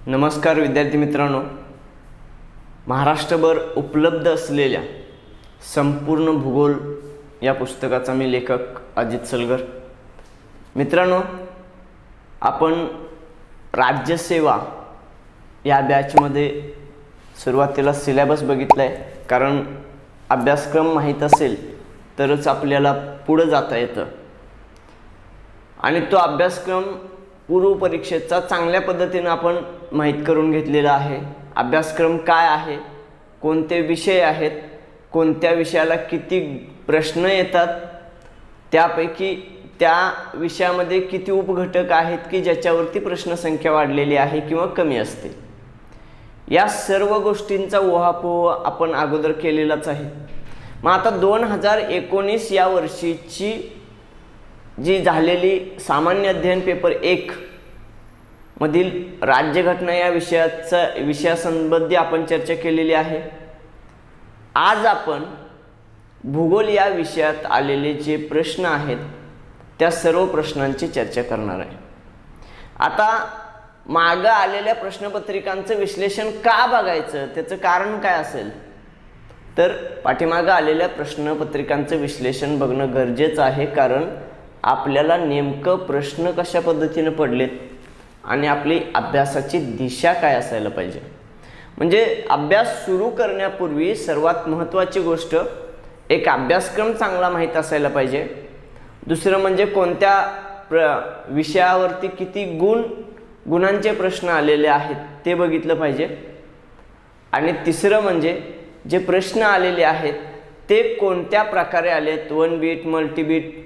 नमस्कार विद्यार्थी मित्रांनो, महाराष्ट्रभर उपलब्ध असलेल्या संपूर्ण भूगोल या पुस्तकाचा मी लेखक अजित सलगर। मित्रांनो, आपण राज्यसेवा या बॅचमध्ये सुरुवातीला सिलेबस बघितला आहे, कारण अभ्यासक्रम माहीत असेल तरच आपल्याला पुढे जाता येतं आणि तो अभ्यासक्रम पूर्व परीक्षेचा चांगल्या पद्धतीने आपण माहीत करून घेतलेला आहे। अभ्यासक्रम काय आहे, कोणते विषय आहेत, कोणत्या विषयाला किती प्रश्न येतात, त्यापैकी त्या विषयामध्ये किती उपघटक आहेत की ज्याच्यावरती प्रश्नसंख्या वाढलेली आहे किंवा कमी असते, या सर्व गोष्टींचा उहापोह आपण अगोदर केलेलाच आहे। मग आता 2019 या वर्षीची जी झालेली सामान्य अध्ययन पेपर 1 मधील राज्यघटना या विषयासंबंधी आपण चर्चा केलेली आहे। आज आपण भूगोल या विषयात आलेले जे प्रश्न आहेत त्या सर्व प्रश्नांची चर्चा करणार आहे। आता मागे आलेल्या प्रश्नपत्रिकांचं विश्लेषण का बघायचं, त्याचं कारण काय असेल तर पाठीमागे आलेल्या प्रश्नपत्रिकांचं विश्लेषण बघणं गरजेचं आहे, कारण आपल्याला नेमकं प्रश्न कशा पद्धतीने पडलेत आणि आपली अभ्यासाची दिशा काय असायला पाहिजे। म्हणजे अभ्यास सुरू करण्यापूर्वी सर्वात महत्त्वाची गोष्ट, एक अभ्यासक्रम चांगला माहीत असायला पाहिजे। दुसरं म्हणजे कोणत्या विषयावरती किती गुणांचे प्रश्न आलेले आहेत ते बघितलं पाहिजे। आणि तिसरं म्हणजे जे प्रश्न आलेले आहेत ते कोणत्या प्रकारे आलेत, 1 बीट, मल्टी बीट,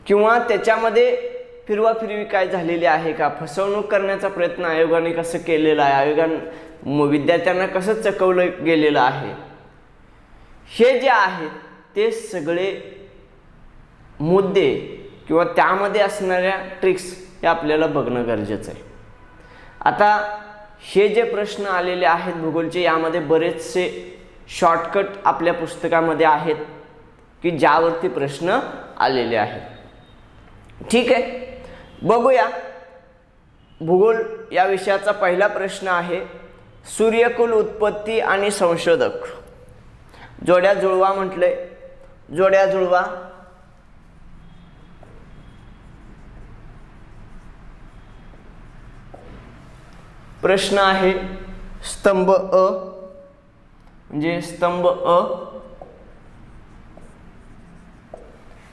किंवा त्याच्यामध्ये फिरवाफिरवी काय झालेली आहे का, फसवणूक करण्याचा प्रयत्न आयोगाने कसं केलेला आहे, आयोगाने विद्यार्थ्यांना कसं चकवलं गेलेलं आहे, हे जे आहेत ते सगळे मुद्दे किंवा त्यामध्ये असणाऱ्या ट्रिक्स हे आपल्याला बघणं गरजेचं आहे। आता हे जे प्रश्न आलेले आहेत भूगोलचे, यामध्ये बरेचसे शॉर्टकट आपल्या पुस्तकामध्ये आहेत की ज्यावरती प्रश्न आलेले आहेत। ठीक आहे, बघूया। भूगोल या विषयाचा पहिला प्रश्न आहे, सूर्यकुल उत्पत्ती आणि संशोधक। जोड्या जुळवा म्हटले, जोड्या जुळवा। प्रश्न आहे स्तंभ अ, म्हणजे स्तंभ अ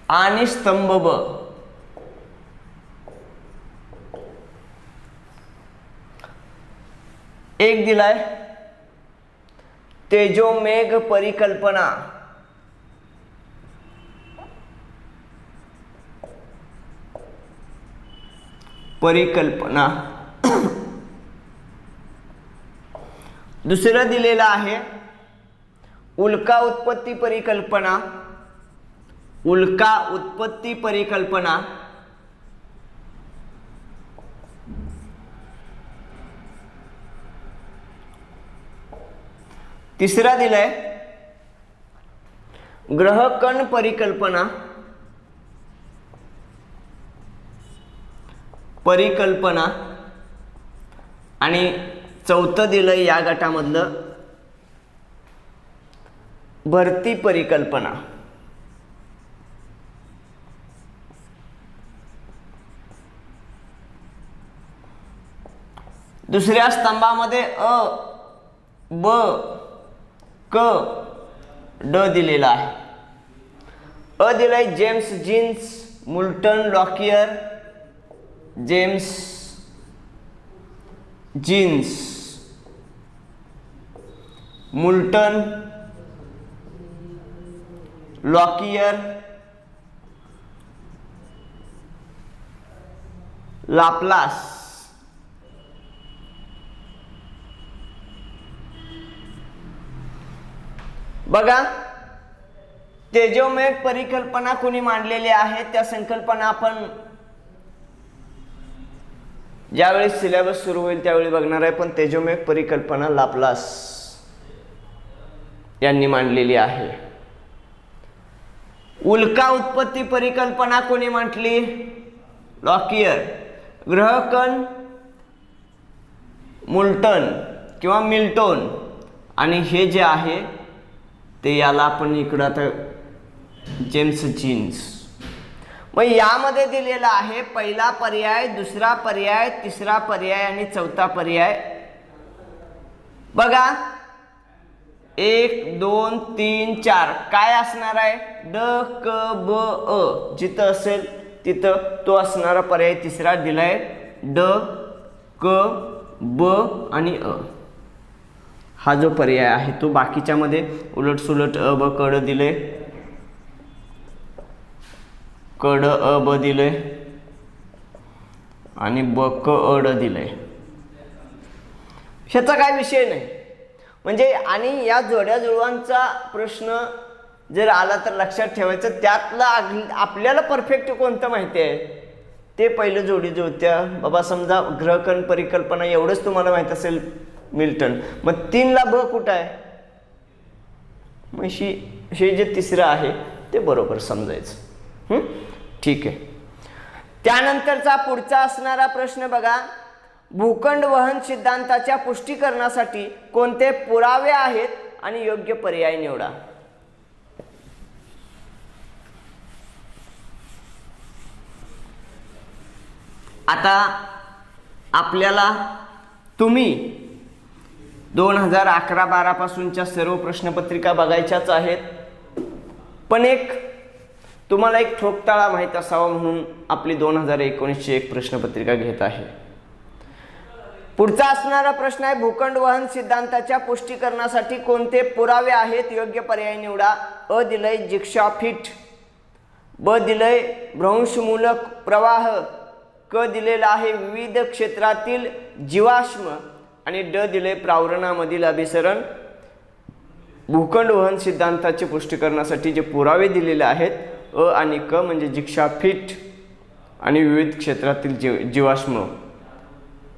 आणि स्तंभ ब। एक दिलाय तेजोमेघ परिकल्पना। परिकल्पना दुसरं दिलेलं आहे उल्का उत्पत्ती परिकल्पना। उल्का उत्पत्ती परिकल्पना। तिसरा दिलाय ग्रहकण परिकल्पना। परिकल्पना आणि चौथं दिलंय या गटामधलं भरती परिकल्पना। दुसऱ्या स्तंभामध्ये अ, ब, क, ड दिलेला आहे। अ दिलाय James Jeans, Moulton, Lockyer, James Jeans, Moulton, Lockyer, Laplace. बघा, तेजोमेघ परिकल्पना कोणी मांडलेली आहे, त्या संकल्पना आपण ज्यावेळी सिलेबस सुरू होईल त्यावेळी बघणार आहे, पण तेजोमेघ परिकल्पना लाप्लास यांनी मांडलेली आहे। उल्का उत्पत्ती परिकल्पना कोणी मांडली, लॉकियर। ग्रहकण मुल्टन किंवा मिल्टन, आणि हे जे आहे ते याला आपण इकडं आता जेम्स जीन्स. मग यामध्ये दिलेला आहे पहिला पर्याय, दुसरा पर्याय, तिसरा पर्याय आणि चौथा पर्याय. बघा 1 2 3 4 काय असणार आहे? ड क ब अ, जिथं असेल तिथं तो असणारा पर्याय तिसरा दिलाय. ड क ब आणि अ हा जो पर्याय आहे तो. बाकीच्या मध्ये उलट सुलट अ ब कड दिले, कड अ ब दिले आणि ब क अड दिले. ह्याचा काय विषय नाही. म्हणजे आणि या जोड्या जुळवांचा प्रश्न जर आला तर लक्षात ठेवायचं, त्यातला आपल्याला परफेक्ट कोणतं माहिती आहे ते पहिलं जोडी जुळत्या. बाबा समजा ग्रहकण परिकल्पना एवढंच तुम्हाला माहित असेल मिल्टन, मग 3 ला ब कुठं आहे? मग हे जे तिसरं आहे ते बरोबर समजायचं. ठीक आहे. त्यानंतरचा पुढचा असणारा प्रश्न बघा, भूखंड वहन सिद्धांताच्या पुष्टीकरणासाठी कोणते पुरावे आहेत आणि योग्य पर्याय निवडा. आता आपल्याला तुम्ही 2011-12 पासूनच्या सर्व प्रश्नपत्रिका बघायच्याच आहेत, पण तुम्हाला एक ठोकताळा माहीत असावा म्हणून आपली 2019ची एक प्रश्नपत्रिका घेत आहे. पुढचा असणारा प्रश्न आहे, भूखंड वहन सिद्धांताच्या पुष्टीकरणासाठी कोणते पुरावे आहेत, योग्य पर्याय निवडा. अ दिलंय जिग्शॉ फिट, ब दिलंय भ्रंशमूलक प्रवाह, क दिलेला आहे विविध क्षेत्रातील जीवाश्म आणि ड दिले प्रावरणामधील अभिसरण. भूखंड वहन सिद्धांताचे पुष्टीकरणासाठी जे पुरावे दिलेले आहेत अ आणि क म्हणजे जिग्शॉ फिट आणि विविध क्षेत्रातील जीवाश्म,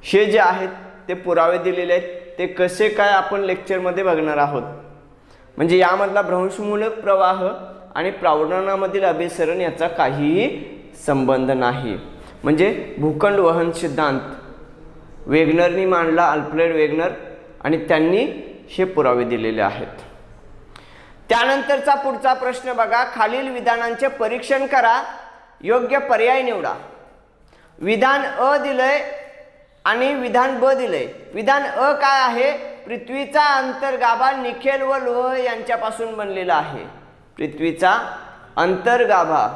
हे जे आहेत ते पुरावे दिलेले आहेत. ते कसे काय आपण लेक्चरमध्ये बघणार आहोत. म्हणजे यामधला भ्रंशमूलक प्रवाह आणि प्रावरणामधील अभिसरण याचा काहीही संबंध नाही. म्हणजे भूखंड वहन सिद्धांत वेगनरनी मांडला, अल्फ्रेड वेगनर, आणि त्यांनी हे पुरावे दिलेले आहेत. त्यानंतरचा पुढचा प्रश्न बघा, खालील विधानांचे परीक्षण करा, योग्य पर्याय निवडा. विधान अ दिलंय आणि विधान ब दिलंय. विधान अ काय आहे? पृथ्वीचा अंतर्गाभा निकेल व लोह यांच्यापासून बनलेला आहे. पृथ्वीचा अंतर्गाभा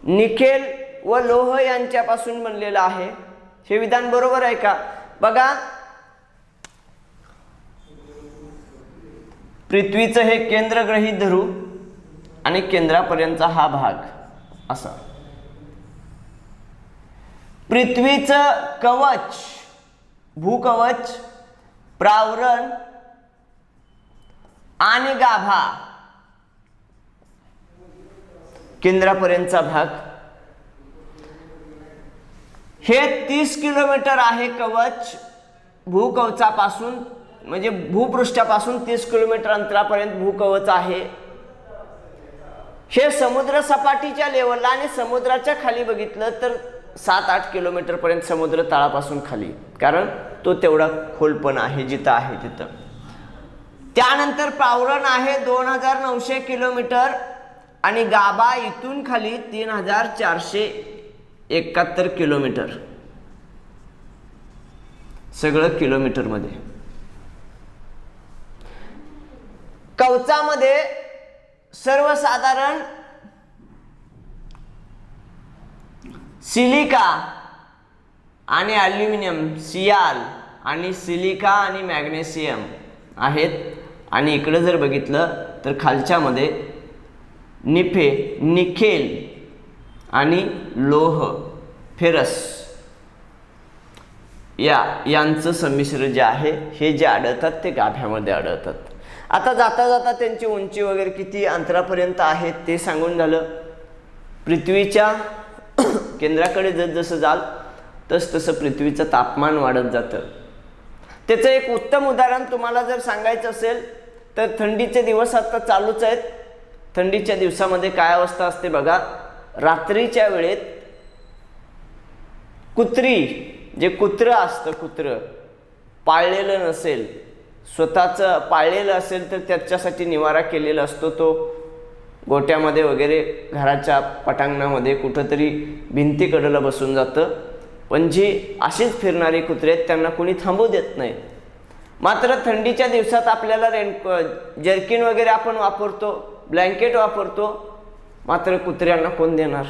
निकेल व लोह यांच्यापासून बनलेला आहे. हे विधान बरोबर आहे का? बघा, पृथ्वीचं हे केंद्र गृहीत धरू आणि केंद्रापर्यंतचा हा भाग असा. पृथ्वीचं कवच, भूकवच, प्रावरण आणि गाभा, केंद्रापर्यंतचा भाग, हे 30 किलोमीटर आहे कवच. भूकवचापासून म्हणजे भूपृष्ठापासून 30 किलोमीटर अंतरापर्यंत भूकवच आहे. हे समुद्र सपाटीच्या लेवलला आणि समुद्राच्या खाली बघितलं तर 7-8 किलोमीटर पर्यंत समुद्र तळापासून खाली, कारण तो तेवढा खोलपण आहे जिथं आहे तिथं. त्यानंतर प्रावरण आहे 2900 किलोमीटर आणि गाभा इथून खाली 3471 किलोमीटर, सगळं किलोमीटर मध्ये. कवचामध्ये सर्वसाधारण सिलिका आणि ॲल्युमिनियम, सियाल आणि सिलिका आणि मॅग्नेशियम आहेत. आणि इकडे जर बघितलं तर खालच्यामध्ये निकेल आणि लोह, फेरस यांचं संमिश्र जे आहे हे जे आढळतात ते गाभ्यामध्ये आढळतात. आता जाता जाता त्यांची उंची वगैरे किती अंतरापर्यंत आहे ते सांगून झालं. पृथ्वीच्या केंद्राकडे जसं जाल तसं पृथ्वीचं तापमान वाढत जातं. त्याचं एक उत्तम उदाहरण तुम्हाला जर सांगायचं असेल तर थंडीचे दिवस आता चालूच आहेत. थंडीच्या दिवसामध्ये काय अवस्था असते बघा, रात्रीच्या वेळेत कुत्री जे कुत्रं असतं, कुत्रं पाळलेलं नसेल, स्वतःचं पाळलेलं असेल तर त्याच्यासाठी निवारा केलेला असतो, तो गोट्यामध्ये वगैरे घराच्या पटांगणामध्ये कुठंतरी भिंतीकडेला बसून जातं. पण जी अशीच फिरणारी कुत्रे आहेत त्यांना कोणी थांबू देत नाही. मात्र थंडीच्या दिवसात आपल्याला जर्किन वगैरे आपण वापरतो, ब्लँकेट वापरतो, मात्र कुत्र्यांना कोण देणार?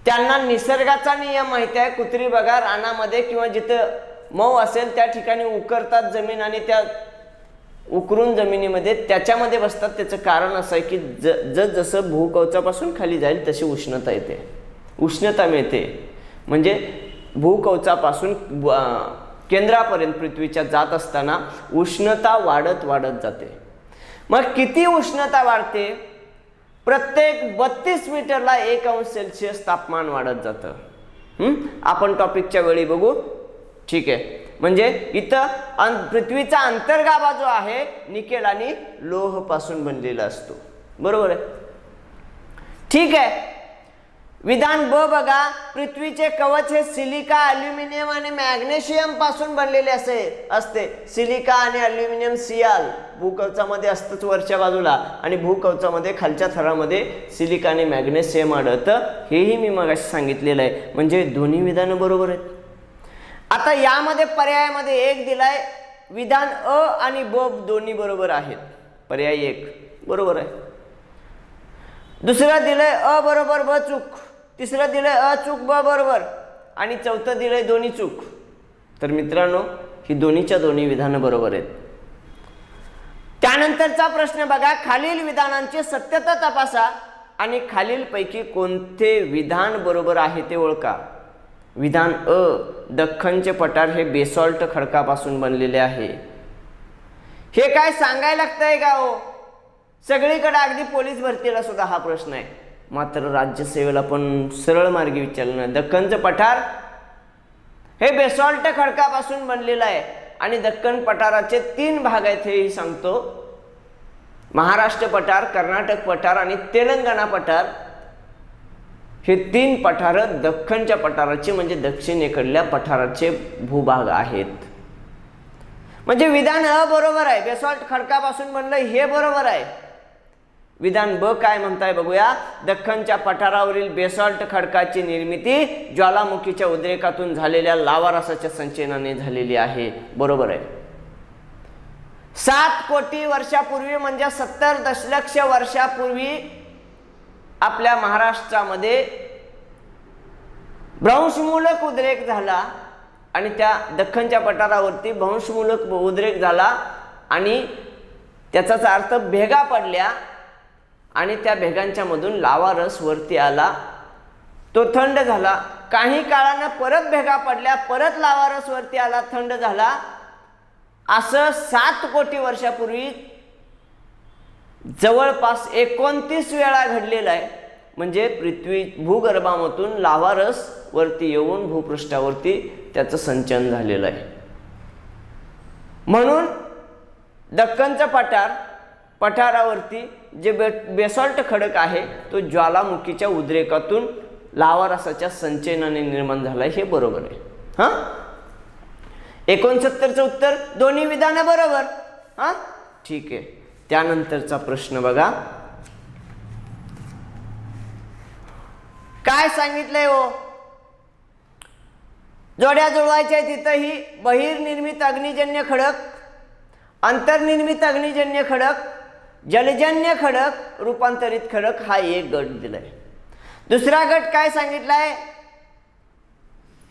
त्यांना निसर्गाचा नियम माहिती आहे. कुत्री बघा रानामध्ये किंवा जिथं मऊ असेल त्या ठिकाणी उकरतात जमीन आणि त्या उकरून जमिनीमध्ये त्याच्यामध्ये बसतात. त्याचं कारण असं आहे की जसं भूकवचापासून खाली जाईल तशी उष्णता येते, उष्णता मिळते. म्हणजे भूकवचापासून केंद्रापर्यंत पृथ्वीच्या जात असताना उष्णता वाढत वाढत जाते. मग किती उष्णता वाढते? प्रत्येक 32 मीटरला 1 अंश सेल्सिअस तापमान वाढत जातं. आपण टॉपिकच्या वेळी बघू, ठीक आहे. म्हणजे इथं पृथ्वीचा अंतर्गाभा जो आहे निकेल आणि लोह पासून बनलेला असतो, बरोबर आहे, ठीक आहे. विधान ब बघा, पृथ्वीचे कवच हे सिलिका, अल्युमिनियम आणि मॅग्नेशियम पासून बनलेले असते. सिलिका आणि अल्युमिनियम सियाल भूकवचामध्ये असतंच वरच्या बाजूला, आणि भूकवचामध्ये खालच्या थरामध्ये सिलिका आणि मॅग्नेशियम आढळतं. हेही मी मगाशी सांगितलेलं आहे. म्हणजे दोन्ही विधानं बरोबर आहेत. आता यामध्ये पर्यायामध्ये एक दिलाय, विधान अ आणि ब दोन्ही बरोबर आहेत. पर्याय 1 बरोबर आहे. दुसरं दिलंय अ बरोबर ब चूक, तिसरं दिलंय अ चूक ब बरोबर, आणि चौथं दिलंय दोन्ही चूक. तर मित्रांनो ही दोन्हीच्या दोन्ही विधानं बरोबर आहेत. त्यानंतरचा प्रश्न बघा, खालील विधानांची सत्यता तपासा आणि खालीलपैकी कोणते विधान बरोबर आहे ते ओळखा. विधान अ, दख्खनचे पठार हे बेसॉल्ट खडकापासून बनलेले आहे. हे काय सांगायला लागतंय का हो? सगळीकडे अगदी पोलीस भरतीला सुद्धा हा प्रश्न आहे. मात्र राज्यसेवेला पण सरळ मार्गी विचारलं. दख्खनचं पठार हे बेसॉल्ट खडकापासून बनलेलं आहे आणि दख्खन पठाराचे 3 भाग आहेत हेही सांगतो. महाराष्ट्र पठार, कर्नाटक पठार आणि तेलंगणा पठार, हे 3 पठार दख्खनच्या पठाराचे म्हणजे दक्षिणेकडल्या पठाराचे भूभाग आहेत. म्हणजे विधान अ बरोबर आहे, बेसॉल्ट खडकापासून बनलं हे बरोबर आहे. विधान ब काय म्हणताय बघूया. दख्खनच्या पठारावरील बेसॉल्ट खडकाची निर्मिती ज्वालामुखीच्या उद्रेकातून झालेल्या लावा रसाच्या संचयनाने झालेली आहे, बरोबर आहे. 7 कोटी वर्षापूर्वी म्हणजे 70 दशलक्ष वर्षापूर्वी आपल्या महाराष्ट्रामध्ये भ्रंशमूलक उद्रेक झाला आणि त्या दख्खनच्या पठारावरती भ्रंशमूलक उद्रेक झाला आणि त्याचाच अर्थ भेगा पडल्या आणि त्या भेगांच्या मधून लावा रस वरती आला, तो थंड झाला. काही काळानं परत भेगा पडल्या, परत लावा रस वरती आला, थंड झाला. असं 7 कोटी वर्षापूर्वी जवळपास 29 वेळा घडलेला आहे. म्हणजे पृथ्वी भूगर्भामधून लावा रस वरती येऊन भूपृष्ठावरती त्याचं संचलन झालेलं आहे. म्हणून दख्खनचं पठारावरती जे बेसॉल्ट खडक आहे तो ज्वालामुखीच्या उद्रेकातून लावा रसाच्या संचयनाने निर्माण झाला, हे बरोबर आहे. हा 69चं उत्तर दोन्ही विधानं बरोबर. हा ठीक आहे. त्यानंतरचा प्रश्न बघा, काय सांगितलंय हो? जोड्या जुळवायच्या तिथंही बहिर्निर्मित अग्निजन्य खडक, अंतर्निर्मित अग्निजन्य खडक, जलजन्य खडक, रूपांतरित खडक हा एक गट दिलाय. दुसरा गट काय सांगितलाय?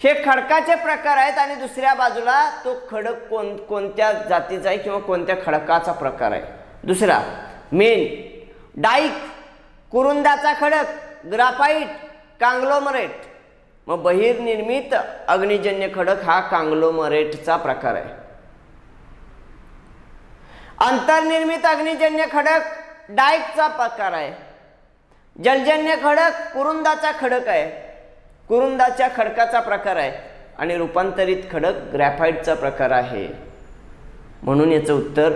हे खडकाचे प्रकार आहेत आणि दुसऱ्या बाजूला तो खडक कोणत्या जातीचा आहे किंवा कोणत्या खडकाचा प्रकार आहे. दुसरा मेन डाईक, कुरुंदाचा खडक, ग्राफाईट, कांग्लोमरेट. मग बहिर्निर्मित अग्निजन्य खडक हा कांग्लोमरेटचा प्रकार आहे. अंतर्निर्मित अग्निजन्य खडक डाईकचा प्रकार आहे. जलजन्य खडक कुरुंदाचा खडक आहे, कुरुंदाच्या खडकाचा प्रकार आहे. आणि रूपांतरित खडक ग्रॅफाइटचा प्रकार आहे. म्हणून याचं उत्तर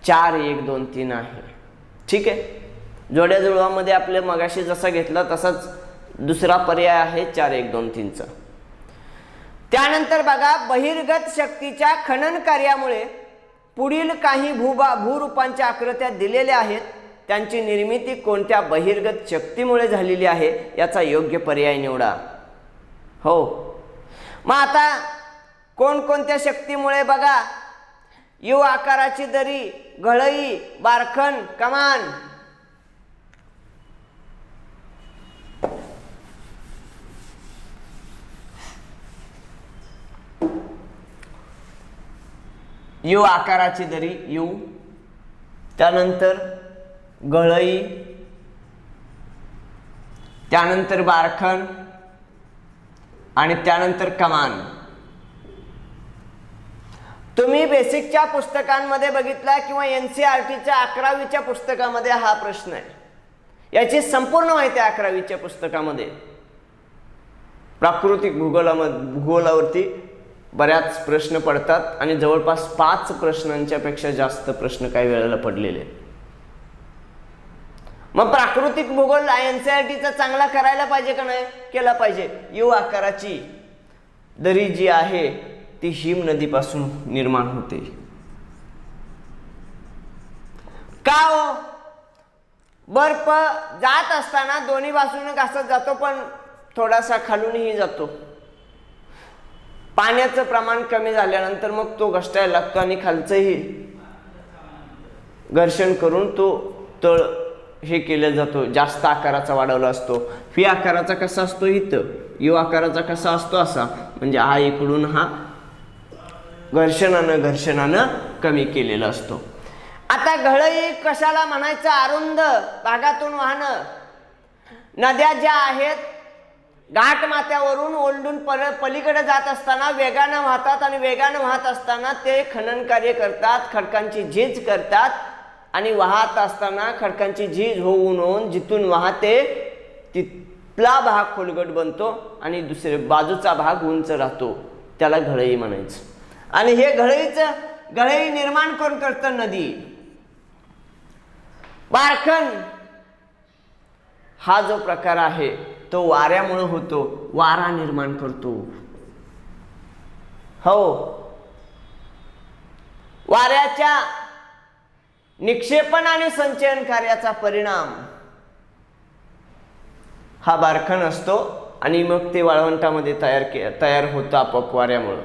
4 1 2 3 आहे. ठीक आहे. जोड्या जुळवामध्ये आपल्या मगाशी जसा घेतला तसाच दुसरा पर्याय आहे 4 1 2 3चा. त्यानंतर बघा, बहिर्गत शक्तीच्या खनन कार्यामुळे पुढील काही भूरूपांच्या आकृत्या दिलेल्या आहेत, त्यांची निर्मिती कोणत्या बहिर्गत शक्तीमुळे झालेली आहे याचा योग्य पर्याय निवडा. हो, मग आता कोणकोणत्या शक्तीमुळे बघा, यू आकाराची दरी, घळई, बारखण, कमान. यू आकाराची दरी, यू, त्यानंतर घळई, त्यानंतर बारखण आणि त्यानंतर कमान. तुम्ही बेसिकच्या पुस्तकांमध्ये बघितला किंवा NCERTच्या 11वीच्या पुस्तकामध्ये हा प्रश्न आहे. याची संपूर्ण माहिती 11वीच्या पुस्तकामध्ये. प्राकृतिक भूगोलावरती बऱ्याच प्रश्न पडतात आणि जवळपास 5 प्रश्नांच्या पेक्षा जास्त प्रश्न काही वेळेला पडलेले. मग प्राकृतिक भूगोल NCERTचा चांगला करायला पाहिजे का नाही? केला पाहिजे. यू आकाराची दरी जी आहे ती हिम नदीपासून निर्माण होते. का हो? बर्फ जात असताना दोन्ही बाजूने घासत जातो, पण थोडासा खालूनही जातो. पाण्याचं प्रमाण कमी झाल्यानंतर मग तो घसटायला लागतो आणि खालचंही घर्षण करून तो तळ हे केलं जातो, जास्त आकाराचा वाढवला असतो. फी आकाराचा कसा असतो इथं, यू आकाराचा कसा असतो असा, म्हणजे हा इकडून हा घर्षणानं कमी केलेला असतो. आता घळई कशाला म्हणायचं? अरुंद भागातून वाहणं. नद्या ज्या आहेत घाटमाथ्यावरून ओलंडून पलीकडे जात असताना वेगानं वाहतात आणि वेगानं वाहत असताना ते खनन कार्य करतात, खडकांची झीज करतात आणि वाहत असताना खडकांची झीज होऊन जिथून वाहते तिथला भाग खोलगट बनतो आणि दुसरे बाजूचा भाग उंच राहतो, त्याला घळई म्हणायचं. आणि हे घळई निर्माण कोण करतं? नदी. बारखण हा जो प्रकार आहे तो वाऱ्यामुळे होतो, वारा निर्माण करतो. हो, वाऱ्याच्या निक्षेपण आणि संचयन कार्याचा परिणाम हा बारखण असतो आणि मग ते वाळवंटामध्ये तयार होतं आपोआप वाऱ्यामुळे.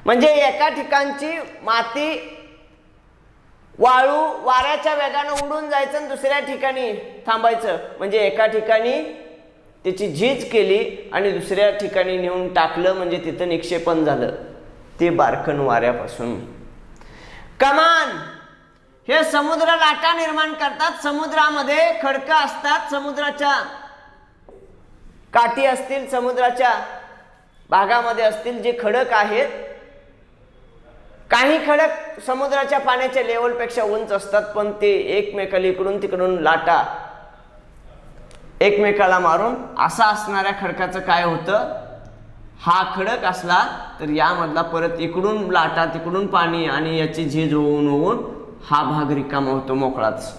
म्हणजे एका ठिकाणची माती वाळू वाऱ्याच्या वेगानं उडून जायचं आणि दुसऱ्या ठिकाणी थांबायचं. म्हणजे एका ठिकाणी त्याची झीज केली आणि दुसऱ्या ठिकाणी नेऊन टाकलं, म्हणजे तिथं निक्षेपण झालं. ते बारखण वाऱ्यापासून. कमान हे समुद्र लाटा निर्माण करतात. समुद्रामध्ये खडकं असतात, समुद्राच्या काठी असतील, समुद्राच्या भागामध्ये असतील जे खडक आहेत. काही खडक समुद्राच्या पाण्याच्या लेवलपेक्षा उंच असतात, पण ते एकमेकाला इकडून तिकडून लाटा एकमेकाला मारून असा असणाऱ्या खडकाचं काय होतं? हा खडक असला तर यामधला परत इकडून लाटा तिकडून पाणी आणि याची झीज होऊन हा भाग रिकामा होतो, मोकळाच.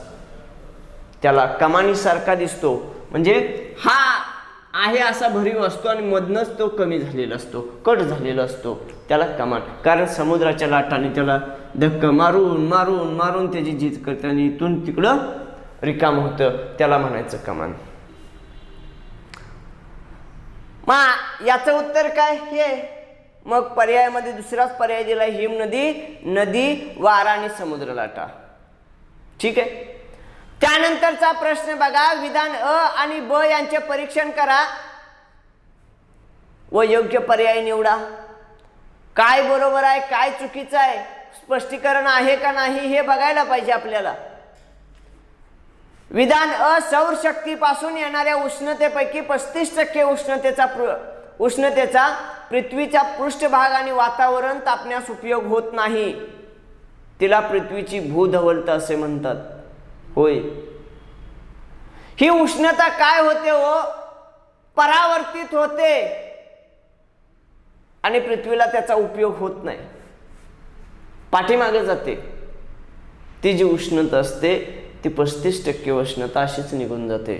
त्याला कमानीसारखा दिसतो. म्हणजे हा आहे असा भरीव असतो आणि मधनच तो कमी झालेला असतो, कट झालेला असतो, त्याला कमान. कारण समुद्राच्या लाटाने त्याला धक्का मारून मारून मारून त्याची झीज करते आणि इथून तिकडं रिकाम होतं, त्याला म्हणायचं कमान. मग याचं उत्तर काय? हे मग पर्यायामध्ये दुसराच पर्याय दिला, हिम नदी, नदी, वारा आणि समुद्र लाटा. ठीक आहे. त्यानंतरचा प्रश्न बघा, विधान अ आणि ब यांचे परीक्षण करा व योग्य पर्याय निवडा. काय बरोबर आहे, काय चुकीचं आहे, स्पष्टीकरण आहे का नाही हे बघायला पाहिजे आपल्याला. विधान अ, सौर शक्तीपासून येणाऱ्या उष्णतेपैकी 35% उष्णतेचा पृथ्वीचा पृष्ठभाग आणि वातावरण तापण्यास उपयोग होत नाही. तिला पृथ्वीची भूधवलता असे म्हणतात. होय, ही उष्णता काय होते हो? परावर्तित होते आणि पृथ्वीला त्याचा उपयोग होत नाही, पाठीमागे जाते. ती जी उष्णता असते ती 35% उष्णता अशीच निघून जाते.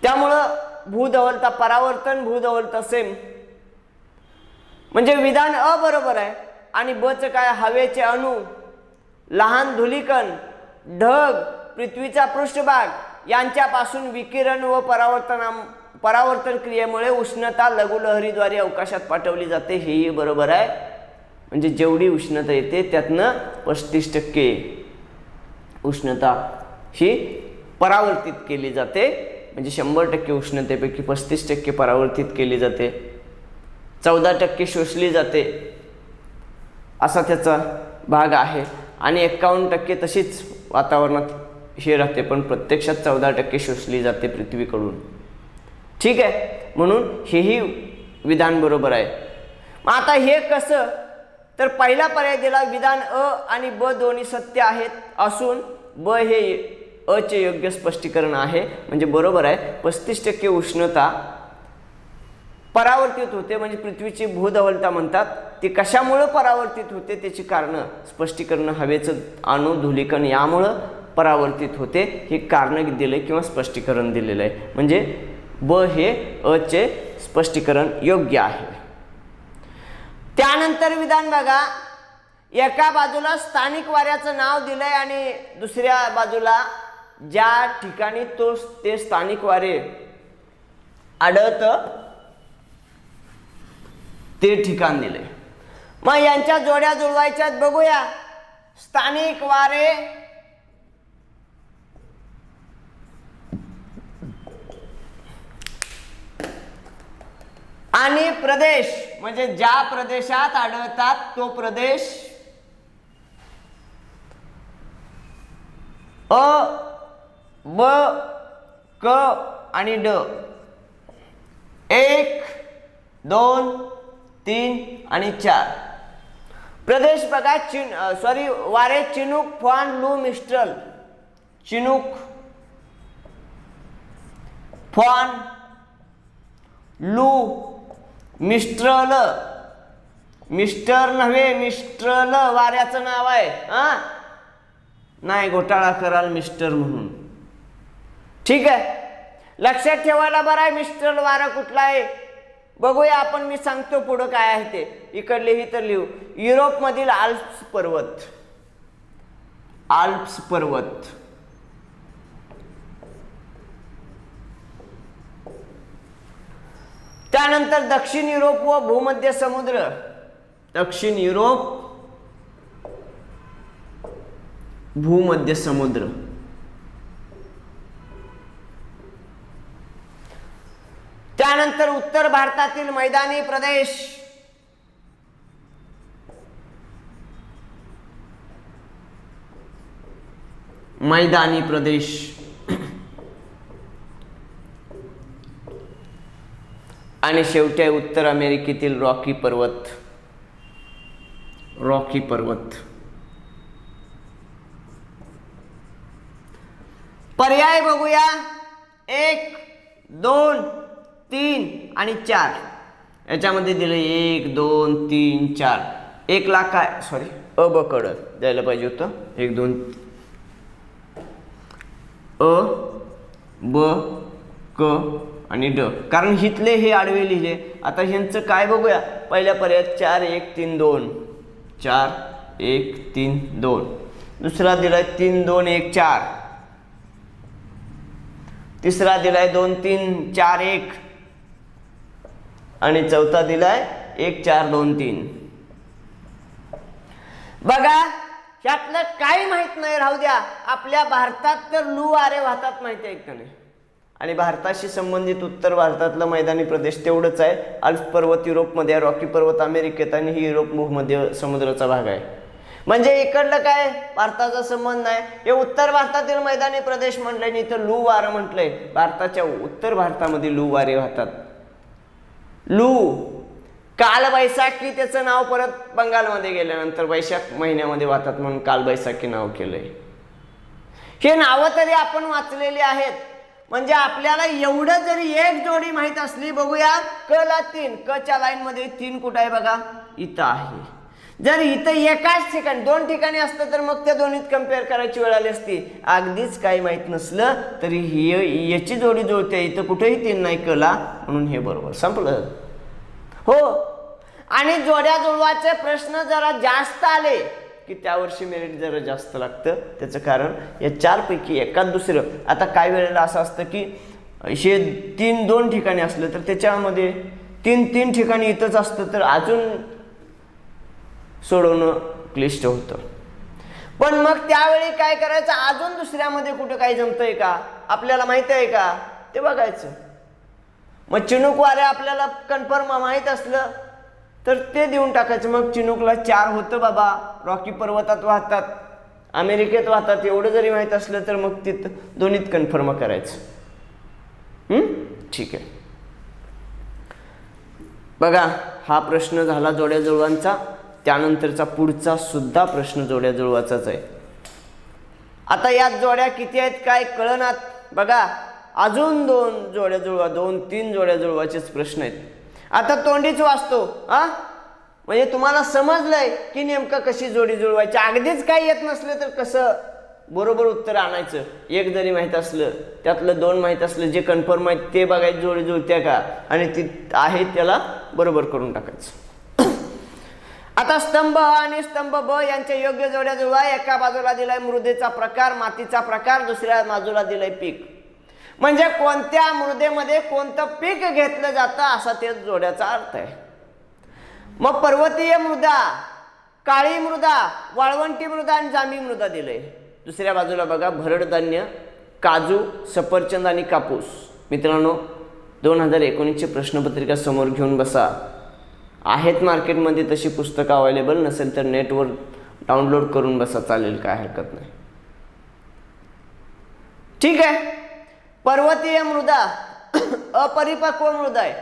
त्यामुळं भूधवलता, परावर्तन भूधवलता सेम, म्हणजे विधान अ बरोबर आहे. आणि ब चं काय, हवेचे अणू, लहान धुलीकण, ढग, पृथ्वीचा पृष्ठभाग यांच्यापासून विकिरण व परावर्तन क्रियेमुळे उष्णता लघुलहरीद्वारे अवकाशात पाठवली जाते, हेही बरोबर आहे. म्हणजे जेवढी उष्णता येते त्यातनं 35% उष्णता ही परावर्तित केली जाते. म्हणजे 100% उष्णतेपैकी 35% परावर्तित केली जाते, 14% शोषली जाते, असा त्याचा भाग आहे. आणि 51% तशीच वातावरणात हे राहते, पण प्रत्यक्षात 14% शोषली जाते पृथ्वीकडून. ठीक आहे, म्हणून हेही विधान बरोबर आहे. मग आता हे कसं, तर पहिला पर्याय दिला, विधान अ आणि ब दोन्ही सत्य आहेत असून ब हे अ चे योग्य स्पष्टीकरण आहे, म्हणजे बरोबर आहे. 35% उष्णता परावर्तित होते, म्हणजे पृथ्वीची भूधवलता म्हणतात. ती कशामुळे परावर्तित होते त्याची कारणं स्पष्टीकरण, हवेचं अणु, धुलीकण यामुळं परावर्तित होते, हे कारण दिले किंवा स्पष्टीकरण दिलेलं आहे. म्हणजे ब हे अ चे स्पष्टीकरण योग्य आहे. त्यानंतर विधान बघा, एका बाजूला स्थानिक वाऱ्याचं नाव दिलंय आणि दुसऱ्या बाजूला ज्या ठिकाणी ते स्थानिक वारे आढळतं ते ठिकाण दिले. मग यांच्या जोड्या जुळवायच्यात, बघूया. स्थानिक वारे आणि प्रदेश, म्हणजे ज्या प्रदेशात आढळतात तो प्रदेश अ, ब, क आणि ड. 1, 2, 3 आणि 4 प्रदेश बघा. वारे चिनूक, फान, लू, मिस्ट्रल. चिनूक, फान, लू, मिस्ट्रल. मिस्टर नव्हे, मिस्ट्रल वाऱ्याचं नाव आहे. नाही घोटाळा कराल मिस्टर म्हणून. ठीक आहे, लक्षात ठेवायला बरं आहे. मिस्ट्रल वारा कुठला आहे बघूया आपण, मी सांगतो पुढं काय आहे ते. इकडले ही तर लिहू. युरोपमधील आल्प्स पर्वत. आल्प्स पर्वत. त्यानंतर दक्षिण युरोप व भूमध्य समुद्र. दक्षिण युरोप, भूमध्य समुद्र. त्यानंतर उत्तर भारतातील मैदानी प्रदेश. मैदानी प्रदेश. आणि शेवटी उत्तर अमेरिकेतील रॉकी पर्वत. रॉकी पर्वत. पर्याय बघूया. 1, 2, 3 आणि 4 याच्यामध्ये दिलं 1, 2, 3, 4. 1 ला काय, सॉरी अ ब कड द्यायला पाहिजे होतं. 1, 2 अ, ब, क आणि ड, कारण हितले हे आडवे लिहिले. आता ह्यांचं काय बघूया. पहिल्या पर्यायात 4, 1, 3, 2. 4, 1, 3, 2. दुसरा दिलाय 3, 2, 1, 4. तिसरा दिलाय 2, 3, 4, 1. आणि चौथा दिलाय 1, 4, 2, 3. बघा, ह्यातलं काही माहित नाही राहू द्या. आपल्या भारतात तर लू वारे वाहतात, माहिती आहे का नाही. आणि भारताशी संबंधित उत्तर भारतातलं मैदानी प्रदेश तेवढंच आहे. आल्प्स पर्वत युरोपमध्ये, रॉकी पर्वत अमेरिकेत आणि ही युरोप भूमध्य समुद्राचा भाग आहे. म्हणजे इकडलं काय भारताचा संबंध नाही. हे उत्तर भारतातील मैदानी प्रदेश म्हटलंय, इथं लू वारं म्हटलंय. भारताच्या उत्तर भारतामध्ये लू वारे वाहतात. लू, कालबैसाखी त्याचं नाव परत बंगालमध्ये गेल्यानंतर वैशाख महिन्यामध्ये वाहतात म्हणून कालबैसाखी नाव केलंय. हे नावं तरी आपण वाचलेली आहेत. म्हणजे आपल्याला एवढं जरी एक जोडी माहित असली, बघूया क ला 3, क च्या लाईन मध्ये 3 कुठं आहे बघा, इथं आहे. जर इथं एकाच ठिकाणी दोन ठिकाणी असतं तर मग त्या दोन्हीत कम्पेअर करायची वेळ आली असती. अगदीच काही माहीत नसलं तरी ही याची जोडी जुळते, इथं कुठेही 3 नाही कला, म्हणून हे बरोबर. संपलं. हो, आणि जोड्या जुळवाचे प्रश्न जरा जास्त आले की त्या वर्षी मेरिट जरा जास्त लागतं. त्याचं कारण या 4 पैकी एकाच दुसरं. आता काही वेळेला असं असतं की हे 2 ठिकाणी असलं तर त्याच्यामध्ये 3 ठिकाणी इथंच असतं तर अजून सोडवणं क्लिष्ट होतं. पण मग त्यावेळी काय करायचं, अजून दुसऱ्यामध्ये कुठं काही जमतंय का, आपल्याला माहित आहे का ते बघायचं. मग चिनूकवारे आपल्याला कन्फर्म माहीत असलं तर ते देऊन टाकायचं. मग चिनूकला 4 होतं बाबा, रॉकी पर्वतात वाहतात, अमेरिकेत वाहतात, एवढं जरी माहीत असलं तर मग तिथं दोन्हीत कन्फर्म करायचं. ठीक आहे. बघा, हा प्रश्न झाला जोड्या जुळवांचा. त्यानंतरचा पुढचा सुद्धा प्रश्न जोड्या जुळवाचाच आहे. आता यात जोड्या किती आहेत काय कळनात. बघा, अजून 2 जोड्या जुळवा, 2-3 जोड्या जुळवाचेच प्रश्न आहेत. आता तोंडीच वाचतो म्हणजे तुम्हाला समजलंय की नेमकं कशी जोडी जुळवायची. अगदीच काही येत नसलं तर कसं बरोबर उत्तर आणायचं. एक जरी माहीत असलं त्यातलं 2 माहीत असलं, जे कन्फर्म आहेत ते बघायचं जोडी जुळत्या का, आणि ती आहे त्याला बरोबर करून टाकायचं. आता स्तंभ अ आणि स्तंभ ब यांच्या योग्य जोड्या जुळवा. एका बाजूला दिलाय मृदेचा प्रकार, मातीचा प्रकार, दुसऱ्या बाजूला दिलाय पीक. म्हणजे कोणत्या मृदेमध्ये कोणतं पीक घेतलं जातं असा ते जोड्याचा अर्थ आहे. मग पर्वतीय मृदा, काळी मृदा, वाळवंटी मृदा आणि जांभी मृदा दिलंय. दुसऱ्या बाजूला बघा भरड धान्य, काजू, सफरचंद आणि कापूस. मित्रांनो, 2019ची प्रश्नपत्रिका समोर घेऊन बसा. आहेत मार्केटमध्ये तशी पुस्तकं अवेलेबल, नसेल तर नेटवर डाउनलोड करून बसा, चालेल, काय हरकत नाही. ठीक आहे. पर्वतीय मृदा अपरिपक्व मृदा आहे.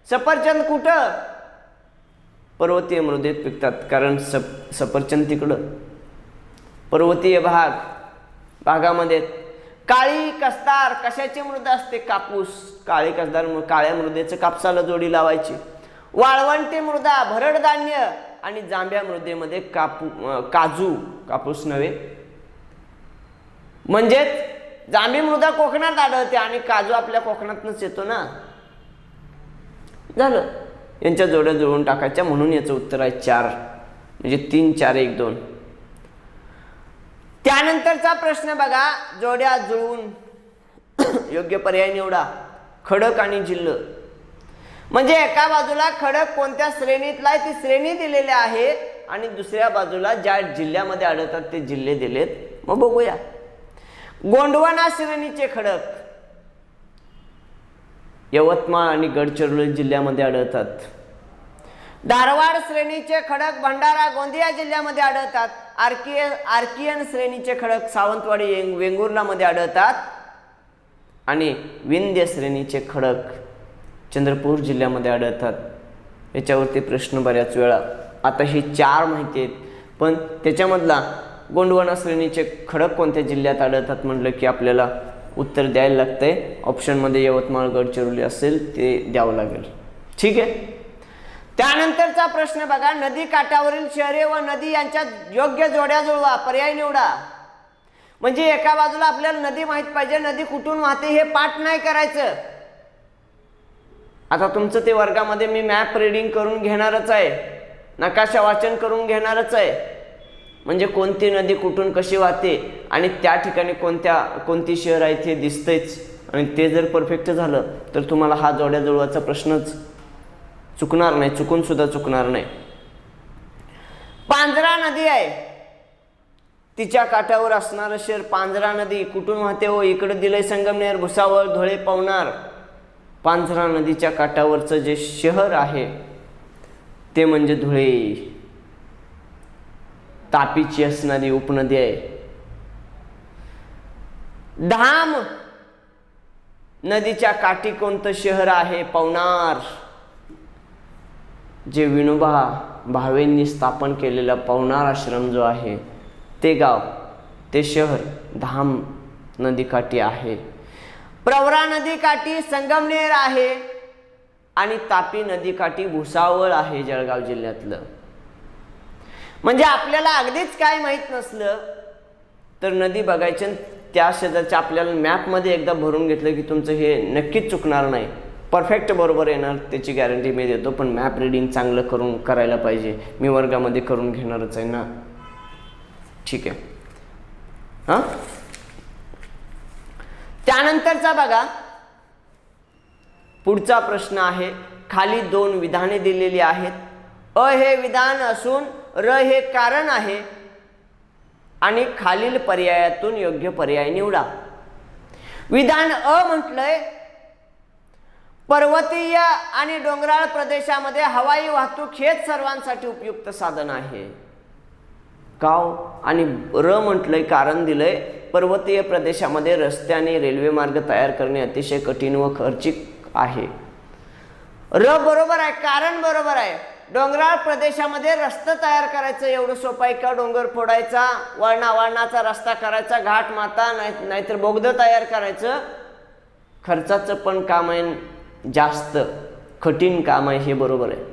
सफरचंद कुठं पर्वतीय मृदेत पिकतात, कारण सफरचंद तिकडं पर्वतीय भागामध्ये. काळी कसदार कशाची मृदा असते, कापूस. काळी कसदार काळ्या मृदेचं कापसाला जोडी लावायची. वाळवंटी मृदा भरड धान्य आणि जांभ्या मृदेमध्ये काजू, कापूस नव्हे. म्हणजेच जांभी मृदा कोकणात आढळते आणि काजू आपल्या कोकणातनच येतो ना. झालं, यांच्या जोड्या जुळवून टाकायच्या, म्हणून याचं उत्तर आहे 4. म्हणजे 3, 4, 1, 2. त्यानंतरचा प्रश्न बघा, जोड्या जुळवून योग्य पर्याय निवडा. खडक आणि जिल्ह. म्हणजे एका बाजूला खडक कोणत्या श्रेणीतला आहे ती श्रेणी दिलेली आहे आणि दुसऱ्या बाजूला ज्या जिल्ह्यामध्ये आढळतात ते जिल्हे दिलेत. मग बघूया. गोंडवाना श्रेणीचे खडक यवतमाळ आणि गडचिरोली जिल्ह्यामध्ये आढळतात. धारवाड श्रेणीचे खडक भंडारा गोंदिया जिल्ह्यामध्ये आढळतात. आर्कियन श्रेणीचे खडक सावंतवाडी वेंगुर्लामध्ये आढळतात आणि विंध्य श्रेणीचे खडक चंद्रपूर जिल्ह्यामध्ये आढळतात. याच्यावरती प्रश्न बऱ्याच वेळा. आता ही 4 माहिती आहेत, पण त्याच्यामधला गोंडवाना श्रेणीचे खडक कोणत्या जिल्ह्यात आढळतात म्हटलं की आपल्याला उत्तर द्यायला लागतंय. ऑप्शनमध्ये यवतमाळ गडचिरोली असेल ते द्यावं लागेल. ठीक आहे. त्यानंतरचा प्रश्न बघा, नदी काठावरील शहरे व नदी यांच्या योग्य जोड्या जुळवा. पर्याय निवडा. म्हणजे एका बाजूला आपल्याला नदी माहित पाहिजे, नदी कुठून वाहते हे पाठ नाही करायचं. आता तुमचं ते वर्गामध्ये मी मॅप रीडिंग करून घेणारच आहे, नकाशा वाचन करून घेणारच आहे. म्हणजे कोणती नदी कुठून कशी वाहते आणि त्या ठिकाणी कोणती शहर आहे ते दिसतंच. आणि ते जर परफेक्ट झालं तर तुम्हाला हा जोड्या जुळवाचा प्रश्नच चुकणार नाही, चुकून सुद्धा चुकणार नाही. पांझरा नदी आहे, तिच्या काठावर असणारं शहर पांझरा नदी कुठून वाहते हो, इकडे दिलंय संगमनेर, भुसावळ, धुळे, पवनार. पांझरा नदीच्या काठावरचं जे शहर आहे ते म्हणजे धुळे. तापीची असणारी उपनदी आहे. धाम नदीच्या काठी कोणतं शहर आहे, पवनार. जे विनोबा भावेंनी स्थापन केलेला पवनार आश्रम जो आहे ते गाव, ते शहर धाम नदीकाठी आहे. प्रवरा नदीकाठी संगमनेर आहे आणि तापी नदीकाठी भुसावळ आहे जळगाव जिल्ह्यातलं. 4 नंबरचा प्रश्न बघा, जोड्या जुळवून योग्य पर्याय निवडा. पर्याय निवडा. म्हणजे एका बाजूला खडक कोणत्या श्रेणीतला आहे ती श्रेणी दिलेली आहे. दुसऱ्या बाजूला जिल्हा कोणत्या श्रेणीतला आहे ती श्रेणी दिलेली आहे. मग बघूया. गोंडवाना श्रेणीचे खडक यवतमाळ जिल्ह्यामध्ये आढळतात. धारवाड श्रेणीचे खडक सावंतवाडी वेंगुर्ला जिल्ह्यामध्ये आढळतात आणि विंध्य श्रेणीचे खडक चंद्रपूर जिल्ह्यामध्ये आढळतात. म्हणजे आपल्याला अगदीच काय माहीत नसलं तर नदी बघायची, त्या शेजारच्या आपल्याला मॅपमध्ये एकदा भरून घेतलं की तुमचं हे नक्कीच चुकणार नाही, परफेक्ट बरोबर येणार त्याची गॅरंटी मी देतो. पण मॅप रीडिंग चांगलं करायला पाहिजे. मी वर्गामध्ये करून घेणारच आहे ना, ठीक आहे. हां, त्यानंतरचा बघा पुढचा प्रश्न आहे. खाली 2 विधाने दिलेली आहेत. अ हे विधान असून र हे कारण आहे आणि खालील पर्यायातून योग्य पर्याय निवडा. विधान अ म्हटलंय पर्वतीय आणि डोंगराळ प्रदेशामध्ये हवाई वाहतूक हेच सर्वांसाठी उपयुक्त साधन आहे. गाव आणि र म्हटलंय कारण दिलंय पर्वतीय प्रदेशामध्ये रस्ते आणि रेल्वे मार्ग तयार करणे अतिशय कठीण व खर्चिक आहे. र बरोबर आहे, कारण बरोबर आहे. डोंगराळ प्रदेशामध्ये रस्ता तयार करायचं एवढं सोपं आहे का? डोंगर फोडायचा, वळणाचा रस्ता करायचा, घाट माता नाहीतर बोगद तयार करायचं, खर्चाचं पण काम आहे, जास्त कठीण काम आहे, हे बरोबर आहे.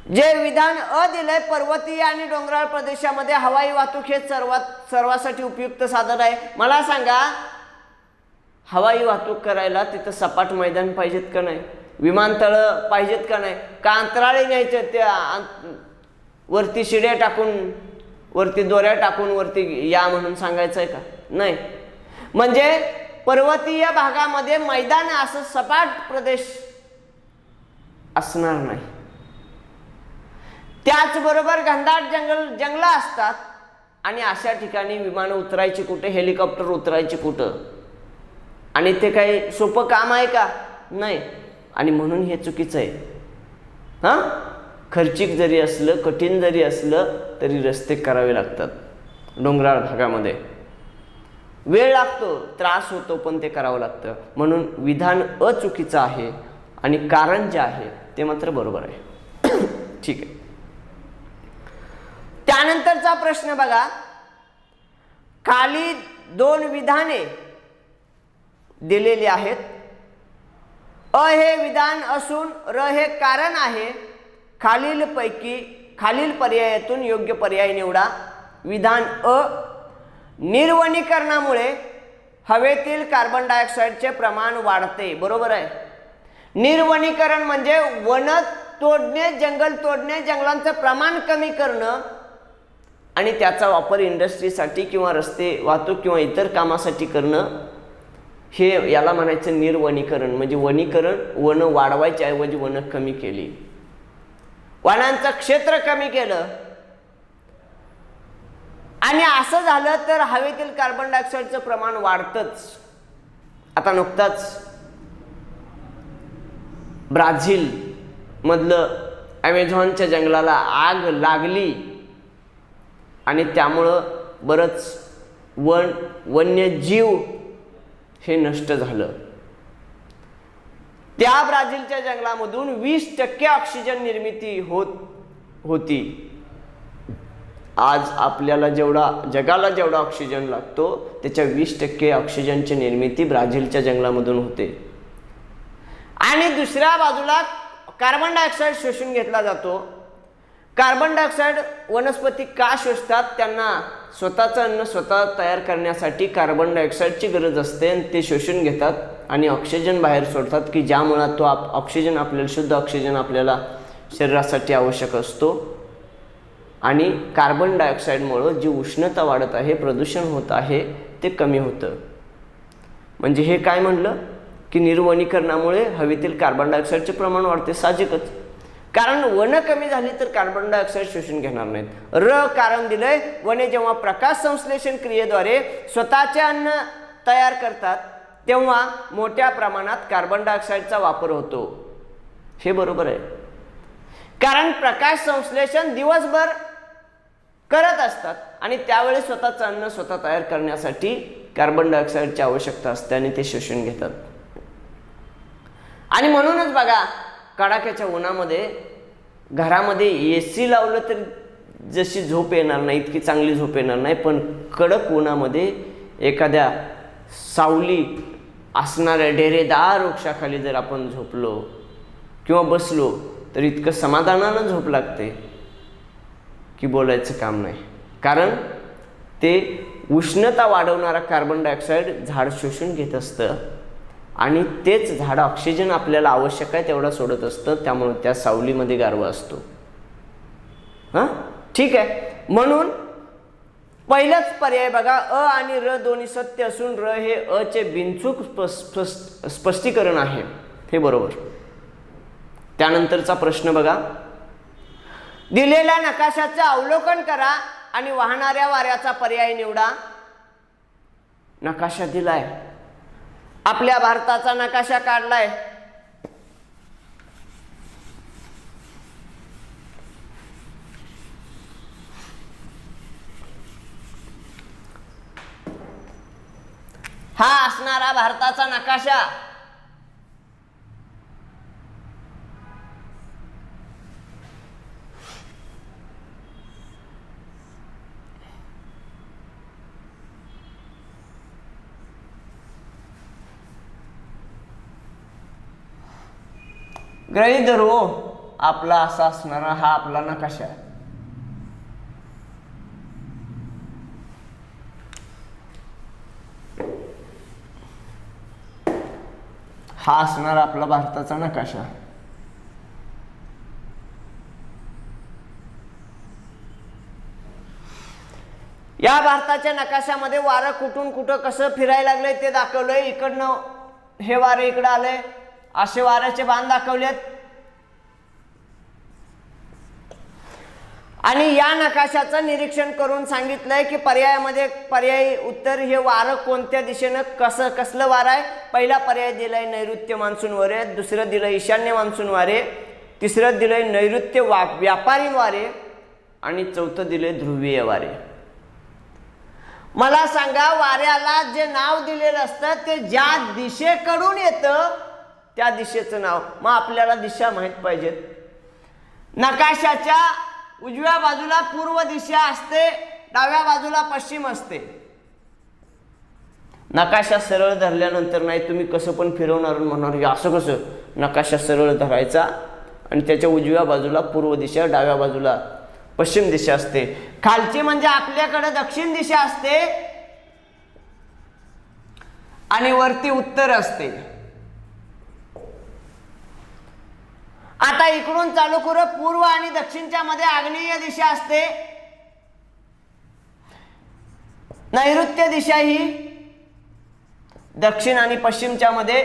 जे विधान अ दिलंय पर्वतीय आणि डोंगराळ प्रदेशामध्ये हवाई वाहतूक हे सर्वासाठी उपयुक्त साधन आहे. मला सांगा हवाई वाहतूक करायला तिथं सपाट मैदान पाहिजेत का नाही? विमानतळ पाहिजेत का नाही? का अंतराळी न्यायचं, त्या वरती शिड्या टाकून वरती दोऱ्या टाकून वरती या म्हणून सांगायचं आहे का? नाही. म्हणजे पर्वतीय भागामध्ये मैदान असं सपाट प्रदेश असणार नाही. त्याचबरोबर घनदाट जंगलं असतात आणि अशा ठिकाणी विमानं उतरायची कुठे, हेलिकॉप्टर उतरायची कुठं? आणि ते काही सोपं काम आहे का? नाही. आणि म्हणून हे चुकीचं आहे. हां, खर्चिक जरी असलं, कठीण जरी असलं तरी रस्ते करावे लागतात. डोंगराळ भागामध्ये वेळ लागतो, त्रास होतो, पण ते करावं लागतं. म्हणून विधान अचुकीचं आहे आणि कारण जे आहे ते मात्र बरोबर आहे. ठीक आहे. त्यानंतरचा प्रश्न बघा. खाली 2 विधाने दिलेली आहेत. अ हे विधान असून र हे कारण आहे. खालील पर्यायातून योग्य पर्याय निवडा. विधान अ निर्वनीकरणामुळे हवेतील कार्बन डायऑक्साईडचे प्रमाण वाढते. बरोबर आहे. निर्वनीकरण म्हणजे वन तोडणे, जंगल तोडणे, जंगलांचं प्रमाण कमी करणं आणि त्याचा वापर इंडस्ट्रीसाठी किंवा रस्ते वाहतूक किंवा इतर कामासाठी करणं, हे याला म्हणायचं निर्वनीकरण. म्हणजे वनीकरण, वन वाढवायच्या ऐवजी वन कमी केली, वनांचं क्षेत्र कमी केलं आणि असं झालं तर हवेतील कार्बन डायऑक्साईडचं प्रमाण वाढतंच. आता नुकताच ब्राझील मधलं ॲमेझॉनच्या जंगलाला आग लागली आणि त्यामुळं बरंच वन्यजीव हे नष्ट झालं. त्या ब्राझीलच्या जंगलामधून 20% ऑक्सिजन निर्मिती होती. आज आपल्याला जगाला जेवढा ऑक्सिजन लागतो त्याच्या 20% ऑक्सिजनची निर्मिती ब्राझीलच्या जंगलामधून होते. आणि दुसऱ्या बाजूला कार्बन डायऑक्साईड शोषून घेतला जातो. कार्बन डायऑक्साईड वनस्पती का शोषतात? त्यांना स्वतःचं अन्न स्वतः तयार करण्यासाठी कार्बन डायऑक्साईडची गरज असते आणि ते शोषून घेतात आणि ऑक्सिजन बाहेर सोडतात की ज्यामुळे तो ऑक्सिजन आपल्याला, शुद्ध ऑक्सिजन आपल्याला शरीरासाठी आवश्यक असतो. आणि कार्बन डायऑक्साईडमुळं जी उष्णता वाढत आहे, प्रदूषण होत आहे, ते कमी होतं. म्हणजे हे काय म्हणलं की निर्वनीकरणामुळे हवेतील कार्बन डायऑक्साईडचे प्रमाण वाढते. साहजिकच, कारण वन कमी झाली तर कार्बन डायऑक्साईड शोषून घेणार नाहीत. र कारण दिलंय, वने जेव्हा प्रकाश संश्लेषण क्रियेद्वारे स्वतःचे अन्न तयार करतात तेव्हा मोठ्या प्रमाणात कार्बन डायऑक्साईडचा वापर होतो. हे बरोबर आहे. कारण प्रकाश संश्लेषण दिवसभर करत असतात आणि त्यावेळी स्वतःचं अन्न स्वतः तयार करण्यासाठी कार्बन डायऑक्साईडची आवश्यकता असते आणि ते शोषून घेतात. आणि म्हणूनच बघा, कडाक्याच्या उन्हामध्ये घरामध्ये AC लावलं तर जशी झोप येणार नाही, इतकी चांगली झोप येणार नाही. पण कडक उन्हामध्ये एखाद्या सावली असणाऱ्या डेरेदार वृक्षाखाली जर आपण झोपलो किंवा बसलो तर इतकं समाधानानं झोप लागते की बोलायचं काम नाही, कारण ते उष्णता वाढवणारा कार्बन डायऑक्साईड झाड शोषून घेत असतं आणि तेच झाड ऑक्सिजन आपल्याला आवश्यक आहे तेवढा सोडत असतं, त्यामुळे त्या सावलीमध्ये गारवा असतो. हां, ठीक आहे. म्हणून पहिलाच पर्याय बघा, अ आणि र दोन्ही सत्य असून र हे अ चे बिनचूक स्पष्टीकरण आहे, हे बरोबर. त्यानंतरचा प्रश्न बघा, दिलेल्या नकाशाचे अवलोकन करा आणि वाहणाऱ्या वाऱ्याचा पर्याय निवडा. नकाशा दिलाय, आपल्या भारताचा नकाशा काढलाय. हा असणारा भारताचा नकाशा. गृहीत धरू आपला असा असणारा हा आपला नकाशा. हा असणारा आपला भारताचा नकाशा. या भारताच्या नकाशामध्ये वारं कुठून कुठं कसं फिरायला लागलंय ते दाखवलंय. इकडनं हे वारं इकडं आलंय, असे वाऱ्याचे बाण दाखवलेत. आणि या नकाशाचं निरीक्षण करून सांगितलंय की पर्यायामध्ये पर्यायी उत्तर हे वारं कोणत्या दिशेनं कसलं वारं आहे. पहिला पर्याय दिलाय नैऋत्य मान्सून वारे, दुसरं दिलंय ईशान्य मान्सून वारे, तिसरं दिलंय नैऋत्य व्यापारी वारे आणि चौथं दिलंय ध्रुवीय वारे. मला सांगा, वाऱ्याला जे नाव दिलेलं असतं ते ज्या दिशेकडून येतं त्या दिशेचं नाव. मग आपल्याला दिशा माहित पाहिजेत. नकाशाच्या उजव्या बाजूला पूर्व दिशा असते, डाव्या बाजूला पश्चिम असते. नकाशा सरळ धरल्यानंतर नाही तुम्ही कसं पण फिरवणार म्हणणार की असं कसं. नकाशा सरळ धरायचा आणि त्याच्या उजव्या बाजूला पूर्व दिशा, डाव्या बाजूला पश्चिम दिशा असते. खालची म्हणजे आपल्याकडे दक्षिण दिशा असते आणि वरती उत्तर असते. आता इकडून चालू करू, पूर्व आणि दक्षिणच्या मध्ये आग्नेय दिशा असते. नैऋत्य दिशा ही दक्षिण आणि पश्चिमच्या मध्ये,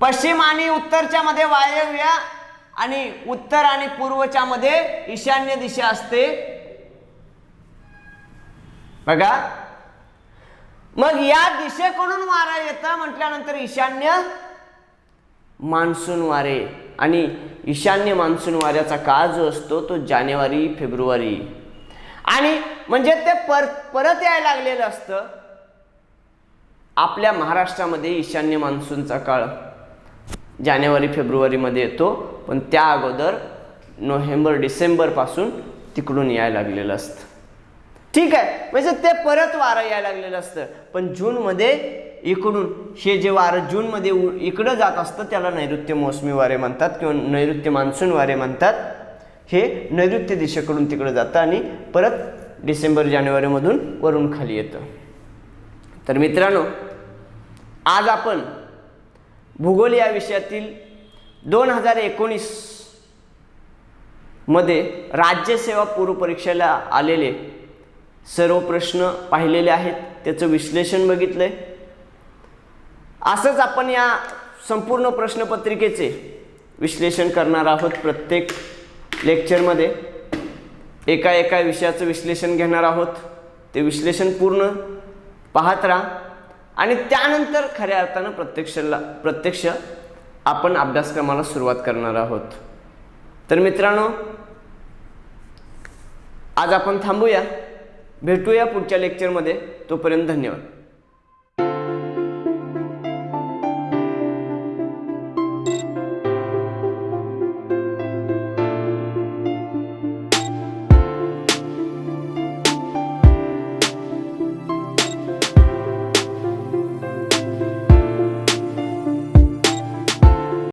पश्चिम आणि उत्तरच्या मध्ये वायव्य आणि उत्तर आणि पूर्वच्या मध्ये ईशान्य दिशा असते. बघा, मग या दिशेकडून वारा येतं म्हटल्यानंतर ईशान्य मान्सून वारे. आणि ईशान्य मान्सून वाऱ्याचा काळ जो असतो तो जानेवारी फेब्रुवारी. आणि म्हणजे ते परत यायला लागलेलं असतं. आपल्या महाराष्ट्रामध्ये ईशान्य मान्सूनचा काळ जानेवारी फेब्रुवारीमध्ये येतो, पण त्या अगोदर नोव्हेंबर डिसेंबर पासून तिकडून यायला लागलेलं असतं. ठीक आहे, म्हणजे ते परत वारं यायला लागलेलं असतं. पण जूनमध्ये इकडून हे जे वारं जूनमध्ये इकडं जात असतं त्याला नैऋत्य मोसमी वारे म्हणतात किंवा नैऋत्य मान्सून वारे म्हणतात. हे नैऋत्य दिशेकडून तिकडं जातं आणि परत डिसेंबर जानेवारीमधून वरून खाली येतं. तर मित्रांनो, आज आपण भूगोल या विषयातील 2019 मध्ये राज्यसेवा पूर्व परीक्षेला आलेले सर्व प्रश्न पाहिलेले आहेत, त्याचं विश्लेषण बघितलंय. असंच आपण या संपूर्ण प्रश्नपत्रिकेचे विश्लेषण करणार आहोत. प्रत्येक लेक्चरमध्ये एका एका विषयाचं विश्लेषण घेणार आहोत. ते विश्लेषण पूर्ण पाहत राहा आणि त्यानंतर खऱ्या अर्थानं प्रत्यक्ष आपण अभ्यासक्रमाला सुरुवात करणार आहोत. तर मित्रांनो, आज आपण थांबूया, भेटूया पुढच्या लेक्चरमध्ये. तोपर्यंत धन्यवाद.